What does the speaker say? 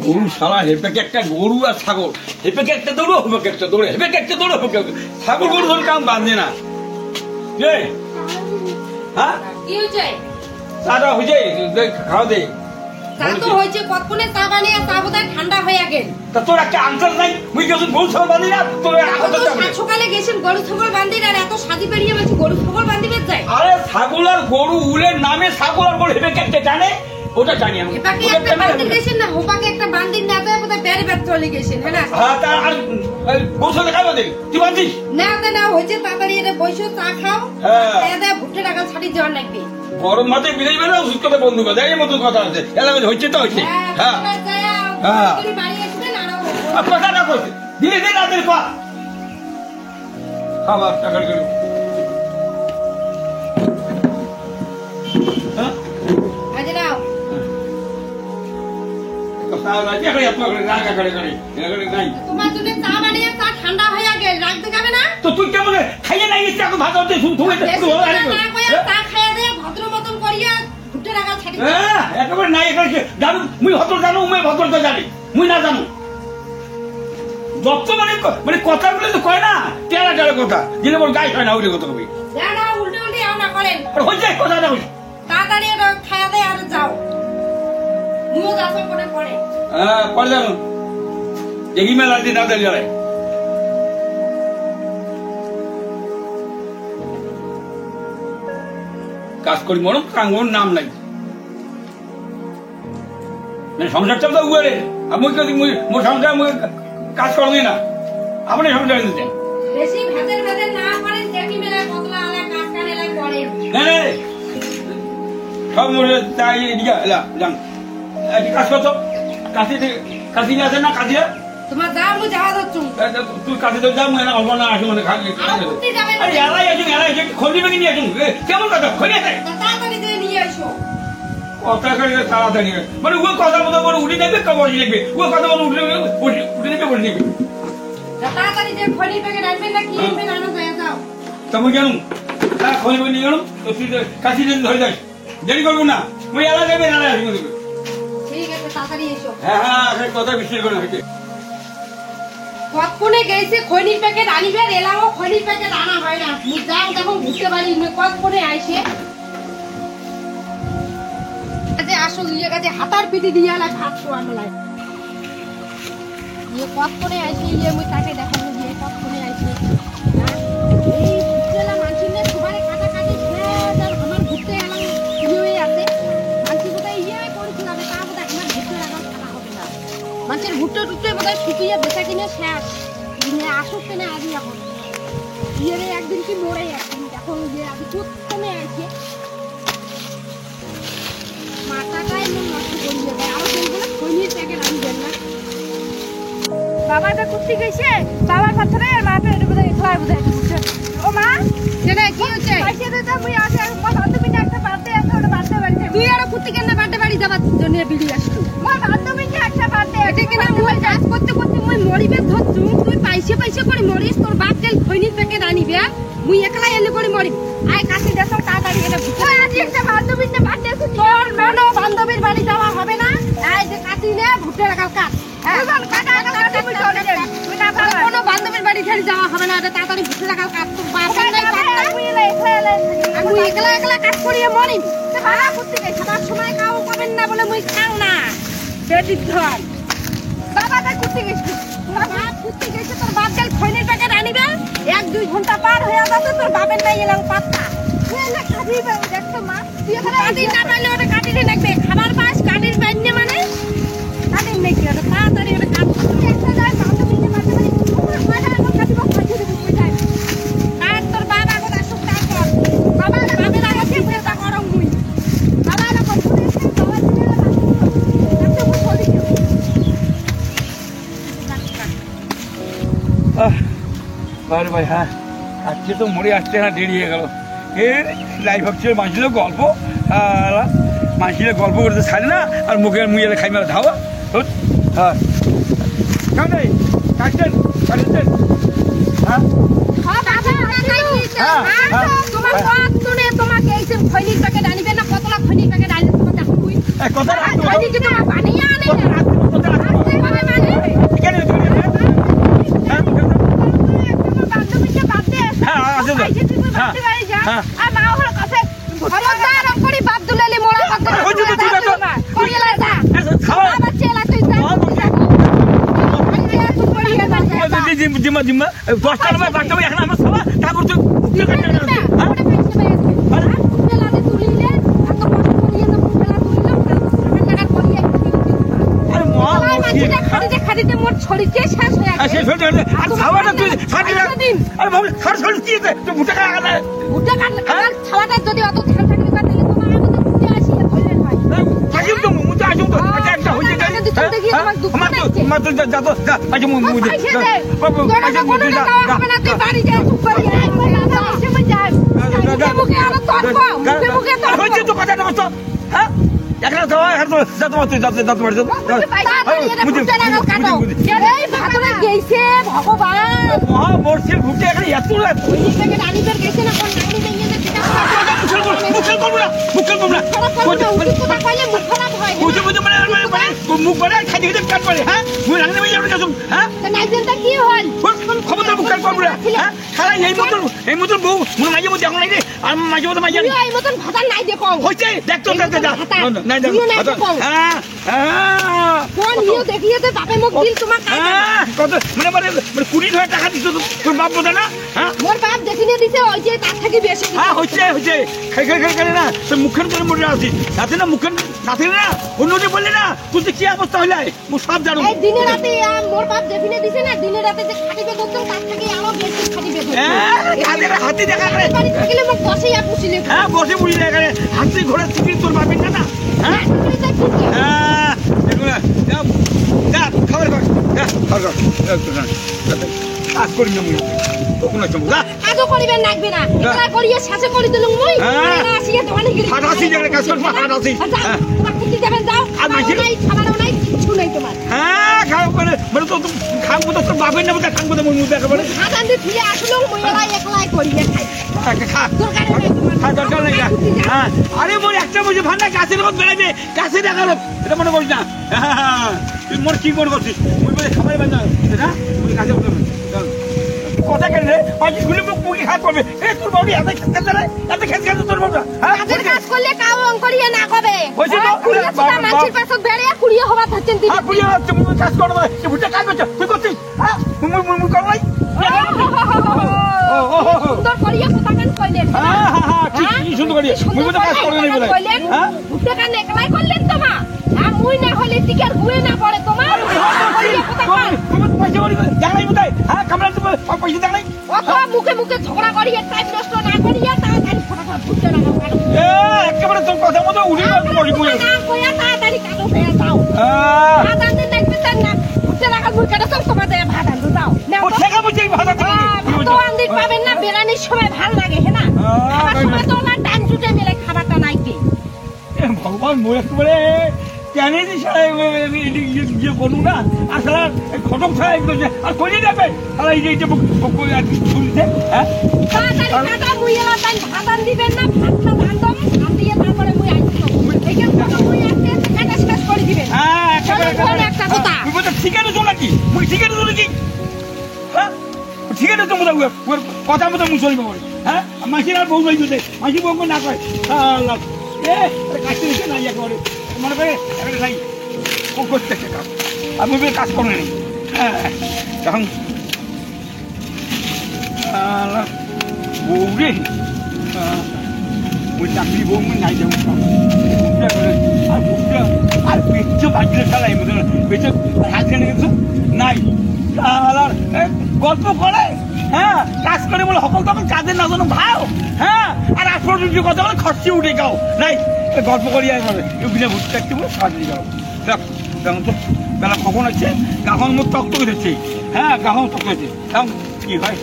গরু সারা হেপেকে একটা গরু আর ছাগল হেপেকে একটা দৌড়ো হেপেকে একটা দৌড়ে হেপেকে একটা দৌড়ো ছাগল গরু ধরে কাম বাঁধে না হ্যাঁ কি হয়েছে চাটা হয়েছে খাওয়া দে চা তো হয়েছে কতক্ষণে চা বানিয়ে চা বোধহয় ঠান্ডা হয়ে গেল তা তোর একটা আনসার নাই মুই গেছিস গরু ছাগল বাঁধি না তোর সকালে গেছেন গরু ছাগল বাঁধি আর এত সাজি পেরিয়ে বলছি গরু ছাগল বাঁধিবে যায় আরে ছাগল আর গরু উলের নামে ছাগল আর গরু হেপেকে একটা জানে ওটা জানি আমি এবাকে একটা বান্দির গেছেন না হোপাকে একটা বান্দির না যায় বোধহয় বেড়ে বেড়ে চলে গেছেন হ্যাঁ না হ্যাঁ তা আর গরু ছাগল খাই বাঁধি তুই বাঁধিস না না হয়েছে তাড়াতাড়ি এটা বসে চা খাও হ্যাঁ ভুট্টে টাকা ছাড়ি যাওয়ার লাগবে গরম ভাতে বিদেশ বেলা ওষুধ কথা বন্ধু কথা এই মতো কথা আছে এলাকা হচ্ছে তো হচ্ছে হ্যাঁ হ্যাঁ কথা না করছে ধীরে ধীরে রাতের পা খাবার টাকার গেল হ্যাঁ তোমার জন্য চা বানিয়ে চা ঠান্ডা হয়ে গেল রাখতে যাবে না তো তুই কেমন খাইয়ে নাই ইচ্ছা ভাত হতে চা খাইয়ে দিয়ে ভদ্র মতন করিয়া ভুট্টে টাকা ছাড়ি একেবারে নাই এখানে জানো মুই ভদ্র জানো মুই ভদ্রতা জানি মুই না জানো যত মানে কথাগুলো তো কয় না টেরা টেরা কথা যেটা বল গায়ে হয় না ওই কথা কবি না উল্টে উল্টে না করেন হচ্ছে কথা না তাড়াতাড়ি খাইয়া দেয় আর যাও মুও যাবো করে পড়ে পড়ে জানো দেখি মেলা দিন না দাঁড়িয়ে কাজ করি মরম কাঙ্গন নাম নাই সংসার চালতা উয়ারে আমি মোর সংসার কাজ করবি না আপনি সংসার দিতেন বেশি ভেজের ভেজের না করেন দেখি মেলা কতলা আলা কাজ কানেলা করে না সব মোরে তাই এদিকে এলা জান এই কাজ করতো কাশি আছে না কাশিয়া তোমার দাও মু যাওয়া দচ্ছু তুই কাশি তো যাও না অল্প না আসে মানে খালি আরে এলাই আছে খোঁজি বেগে নিয়ে আসুন কেমন কথা খোঁজে তাড়াতাড়ি দিয়ে নিয়ে আসো কথা করে তাড়াতাড়ি মানে ও কথা মতো করে উঠে যাবে কবর লিখবে ও কথা মতো উঠে নেবে বলে নেবে তাড়াতাড়ি দিয়ে খনি পেকে রাখবেন না কি আনবেন আনো যায় যাও তুমি জানো হ্যাঁ খনি পেকে নিয়ে গেলাম তো তুই কাশি দিন ধরে যাস দেরি করবো না ওই এলা যাবে এলা আসবে ঠিক আছে তাড়াতাড়ি এসো হ্যাঁ কথা বিশ্বাস করে হয়েছে কতক্ষণে গেছে খনির প্যাকেট আনিবে এলাও খনির প্যাকেট আনা হয় না যাও তখন ঘুরতে পারি কতক্ষণে আইসে আসল ইয়ে কাছে হাতার পিটি দিয়ে আলা ভাত শোয়া মেলায় ইয়ে কতক্ষণে আইসে ইয়ে মুই তাকে দেখানো দিয়ে কতক্ষণে আইসে এই ঘুরতেলা মানসি নিয়ে সবারে কাটাকাটি আমার ঘুরতে এলাম ইয়ে আছে মানসি বোধহয় ইয়ে করেছিলাম তা বোধহয় আমার ঘুরতে এলাম খাওয়া হবে না মানুষের ভুট্টে টুটে বোধহয় শুকিয়ে বেচা কিনে শেষ আসুক কেনে আজ এখন ইয়ে একদিন কি মরে একদিন এখন যে আজ প্রথমে আছে মাথাটাই নষ্ট করিয়ে দেয় আরো সেইগুলো খনির প্যাকেট আনবেন না বাবাটা কুর্তি গেছে বাবার পাথরে আর মাটা এটা বোধহয় খেলায় বোধহয় ও মা সেটা কি হচ্ছে পয়সা দিতে আমি আগে বান্ধবী একটা বার্থডে আছে ওটা বার্থডে বাড়িতে তুই আর কুর্তি কেন বার্থডে বাড়ি যাবার জন্য বিড়ি আসলো আমার বান্ধবী একটা বার্থডে এটা কিনা মুই কাজ করতে করতে মুই মরিবে ধরছু তুই পয়সা করে মরিস তোর বাপ গেল খনির প্যাকেট আনিবে মুই একলা এলে করে মরি আয় কাছে দেশও তাড়াতাড়ি এটা ওই আজ একটা বান্ধবীর না বার্থডে আছে তোর মেনো বান্ধবীর বাড়ি যাওয়া হবে না এই যে কাটি নে ভুট্টে রাখাল কাট এখন কাটা তুমি চলে যাবে তুই না পারবে কোনো বান্ধবীর বাড়ি ছেড়ে যাওয়া হবে না এটা তাড়াতাড়ি ভুট্টে রাখাল কাট তোর বাপ নাই কাটটা আমি একলা কাট করিয়ে মরি ভাড়া করতে গেছে সবার সময় খাও পাবেন না বলে মুই খাও না বেটির ধর বাবাটা করতে গেছে তোর বাপ করতে গেছে তোর বাপ গেল খৈনির প্যাকেট আনিবে 1-2 ঘন্টা পার হয়ে যাচ্ছে তোর বাপের নাই এলাম পাত্তা তুই এলে কাটি দেখতো মা তুই এখানে কাটি না পাইলে ওটা কাটিতে লাগবে খাবার পাস কাটির বাইনে মানে কাটির নেই কি ওটা তাড়াতাড়ি ওটা কাট একটা যায় বান্ধবী নিয়ে মাঝে মাঝে আমার কাটিব খাইতে দেব কই যায় আর তোর বাবা আগত আসুক কাট কর বাবা বাপের আগে পুরোটা করম মুই বাবা না কত দিন বাবা দিলে দেখতে মুই চলি আরে ভাই হ্যাঁ আজকে তো মরে আসছে না দেরি হয়ে গেল লাইফ হচ্ছে মানুষের গল্প মানুষের গল্প করতে ছাড়ে না আর মুখে মুখে খাই মেলা ধাওয়া হ্যাঁ কেমন কাটছেন কাটছেন হ্যাঁ কথা রাখতে খাই দিকে তোমার বানিয়ে আনে না কথা রাখতে মানে মানে কেন তুমি হ্যাঁ বান্ধবীকে বাদ দে হ্যাঁ আছে তো হ্যাঁ আর মা ওর কাছে খবরদার করি বাপ দুলালি মোড়া কথা ওই যে তুই তো করিলা যা খাওয়া বাবা চেলা তুই যা জিম্মা জিম্মা 10টা সময় 5টা এখন আমার সবা তারপর তুই যদি অত ধ্যান থাকবে তাহলে তোমার মতো ঘুরতে আসি ধরলেন হয় মুখ বলে খাইতে খেতে কাট পড়ে হ্যাঁ মুই রান্না হয়ে যাবে কাজ হ্যাঁ কি হল খবরদার মুখ কাট পড়বে হ্যাঁ খালা এই মতন বউ মুই মাঝে মধ্যে এখন নাই রে আর মাঝে মধ্যে মাঝে এই মতন ভাতা নাই দেখো হইছে দেখ তো দেখ নাই দেখ হ্যাঁ হ্যাঁ কোন হিও দেখিয়ে তো বাপে মুখ দিল তোমার হ্যাঁ কত মানে 20,000 টাকা দিছ তোর বাপ বদা না হ্যাঁ মোর বাপ দেখিয়ে দিছে ওই যে তার থেকে বেশি হ্যাঁ হইছে খাই করে না তোর মুখের করে মরে আছিস সাথে না মুখের সাথে না অন্যদের বললে না তুই কি অবস্থা হইলে মু সব জানো এই দিনে রাতে মোর বাপ দেখিয়ে দিছে না দিনে রাতে যে খাটিবে করতাম তার থেকে আরো বেশি খাটিবে করতাম হাতি দেখা করে বাড়ি থাকিলে মোক বসে পুছিলে হ্যাঁ বসে বুড়ি দেখা করে হাতি ঘোড়া চিপি তোর বাপের না হ্যাঁ হ্যাঁ যা খাবার কর কাজ করি না মুই তখন কাজও করিবেন লাগবে না এটা করিয়ে শেষে করে দিলুম মুই আসিয়া দোকানে গিয়ে হাঁটাছি জায়গায় কাজ করবো হাঁটাছি তোমার কি যাবেন যাও আর মাইছিল নাই খাবারও নাই কিছু নাই তোমার হ্যাঁ খাও করে মানে তো খাবো তো তোর বাপের নামে খাবো তো মুই মুদে একেবারে খাদান দিয়ে ফিরে আসলো মুই একলাই করিয়ে খাই খা দরকার নেই হ্যাঁ আরে মোর একটা বুঝে ভান্ডা গাছের মত বেড়াবে গাছে দেখালো এটা মনে করিস না তুই মোর কি মনে করছিস মুই বলে খাবার বাজা না মুই গাছে কথা কেন রে পাঁচ গুলি মুখ মুখে হাত করবে এ তোর বাড়ি এত খেতে রে এত খেতে তোর বাবা হ্যাঁ কাজের কাজ করলে কাও অং করিয়ে না কবে হইছে তো মানুষের পাশে বেড়ে কুড়িয়ে হবা থাকতেন হ্যাঁ কুড়িয়ে তুমি কাজ করবে তুই বুঝতে কাজ করছ তুই করছিস হ্যাঁ মুই কর নাই সুন্দর করিয়ে কোথাকান কইলেন হ্যাঁ কি সুন্দর করিয়ে মুই তো কাজ করে নাই বলে হ্যাঁ বুঝতে কান একলাই করলেন তো মা আর মুই না হলে টিকার গুয়ে না পড়ে তোমার করিয়ে কোথাকান তুমি পয়সা করি জানাই বুঝাই হ্যাঁ কামরা তো পয়সা জানাই অত মুখে মুখে ঝগড়া করিয়ে টাইম নষ্ট না করিয়ে তাড়াতাড়ি ফটাফট ফুটতে লাগাও কাটো একেবারে তোর কথা মতো উড়ে পড়ি কই না কইয়া তাড়াতাড়ি কাটো হয়ে যাও ভাত আনতে দেখতে চান না ফুটতে লাগা মুই কাটো সব তোমাদের ভাত আনতে দাও ও ঠেকা বুঝি ভাত তো আনতে পাবেন না বেরানির সময় ভাল লাগে হ্যাঁ না আমার সময় তো না ডান জুটে মেলে খাবারটা নাই কি ভগবান মোর একেবারে জানি যে সারা ইয়ে করুন না আর সারা ঘটক ছাড়া একদম আর করিয়ে যাবে সারা এই যে শুনছে হ্যাঁ তাড়াতাড়ি কাটা মুই এলা তাই ভাত আন দিবেন না ভাতটা বান্ধব আন দিয়ে তারপরে মুই আইছি এইখান থেকে মুই আসতে কাটা শেষ করে দিবেন হ্যাঁ একেবারে একটা কথা তুই বলতে ঠিকানা চল নাকি মুই ঠিকানা চলে কি হ্যাঁ ঠিকানা তো মোটা কথা মতো মুই চলবে হ্যাঁ মাসির আর বউ নাই দিতে মাসি বউ না কয় আল্লাহ কাজটা দিচ্ছে না একেবারে মনে করে একটা নাই ও করতেছে কাজ আর মুই কাজ করে নেই হ্যাঁ তখন বউ রে ওই চাকরি বউ নাই যাবো আর বুকটা আর পেটটা বাজলে চালাই পেটে হাত কেনে গেছো নাই আর গল্প করে হ্যাঁ কাজ করে বলে সকল তখন কাজের না জানো ভাও হ্যাঁ আর আসল কথা বলে খরচে উঠে গাও নাই গল্প করি আর বিনা ভুট থাকতে বলে সাহায্য যাও দেখ তখন তো বেলা কখন আছে গাখন মুখ তক্ত হয়েছে হ্যাঁ গাখন তক্ত হয়েছে কি হয়